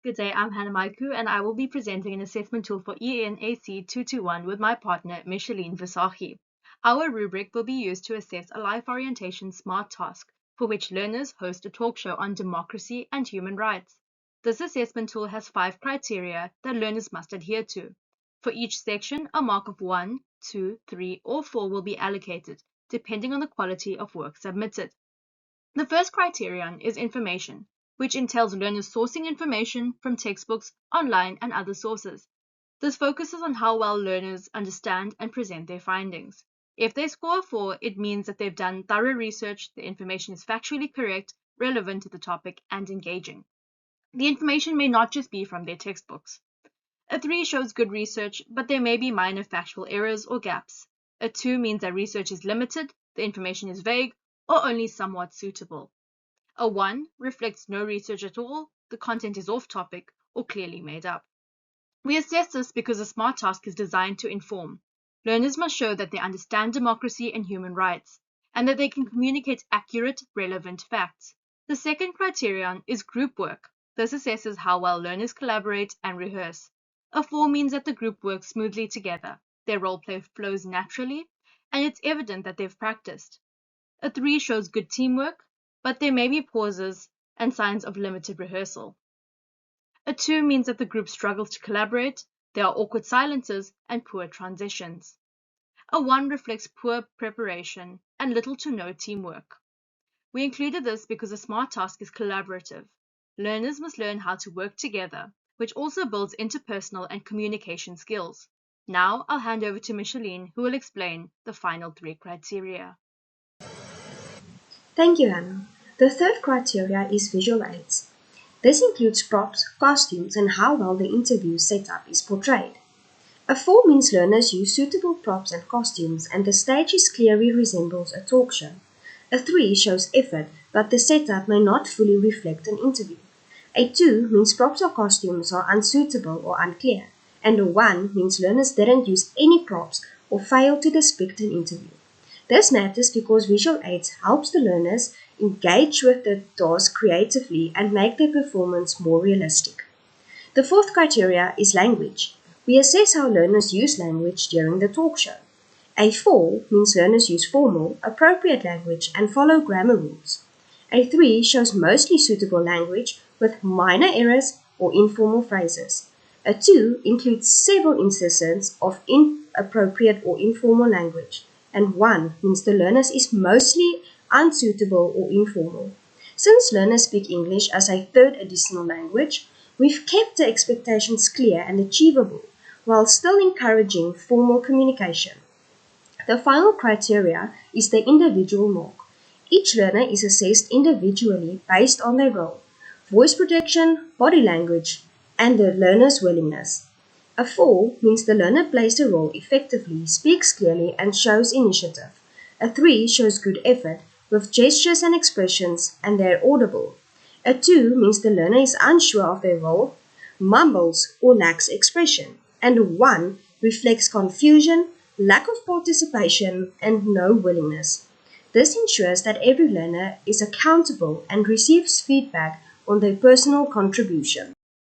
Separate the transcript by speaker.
Speaker 1: Good day, I'm Hannah Maiku, and I will be presenting an assessment tool for Enac221 with my partner, Micheline Visagie. Our rubric will be used to assess a life orientation SMART task, for which learners host a talk show on democracy and human rights. This assessment tool has 5 criteria that learners must adhere to. For each section, a mark of 1, 2, 3, or 4 will be allocated, depending on the quality of work submitted. The first criterion is information, which entails learners sourcing information from textbooks, online, and other sources. This focuses on how well learners understand and present their findings. If they score a 4, it means that they've done thorough research, the information is factually correct, relevant to the topic, and engaging. The information may not just be from their textbooks. A 3 shows good research, but there may be minor factual errors or gaps. A 2 means that research is limited, the information is vague, or only somewhat suitable. A 1 reflects no research at all, the content is off topic or clearly made up. We assess this because a SMART task is designed to inform. Learners must show that they understand democracy and human rights, and that they can communicate accurate, relevant facts. The second criterion is group work. This assesses how well learners collaborate and rehearse. A 4 means that the group works smoothly together, their role play flows naturally, and it's evident that they've practiced. A 3 shows good teamwork, but there may be pauses and signs of limited rehearsal. A 2 means that the group struggles to collaborate, there are awkward silences and poor transitions. A 1 reflects poor preparation and little to no teamwork. We included this because a SMART task is collaborative. Learners must learn how to work together, which also builds interpersonal and communication skills. Now I'll hand over to Micheline, who will explain the final 3 criteria.
Speaker 2: Thank you, Hannah. The third criteria is visual aids. This includes props, costumes, and how well the interview setup is portrayed. A 4 means learners use suitable props and costumes, and the stage clearly resembles a talk show. A 3 shows effort, but the setup may not fully reflect an interview. A 2 means props or costumes are unsuitable or unclear, and a 1 means learners didn't use any props or failed to depict an interview. This matters because visual aids helps the learners engage with the task creatively and make their performance more realistic. The fourth criteria is language. We assess how learners use language during the talk show. A 4 means learners use formal, appropriate language and follow grammar rules. A 3 shows mostly suitable language with minor errors or informal phrases. A 2 includes several instances of inappropriate or informal language. And 1 means the learners is mostly unsuitable or informal. Since learners speak English as a third additional language, we've kept the expectations clear and achievable, while still encouraging formal communication. The final criteria is the individual mark. Each learner is assessed individually based on their role, voice projection, body language, and the learner's willingness. A 4 means the learner plays the role effectively, speaks clearly, and shows initiative. A 3 shows good effort, with gestures and expressions, and they are audible. A 2 means the learner is unsure of their role, mumbles, or lacks expression. And a 1 reflects confusion, lack of participation, and no willingness. This ensures that every learner is accountable and receives feedback on their personal contribution.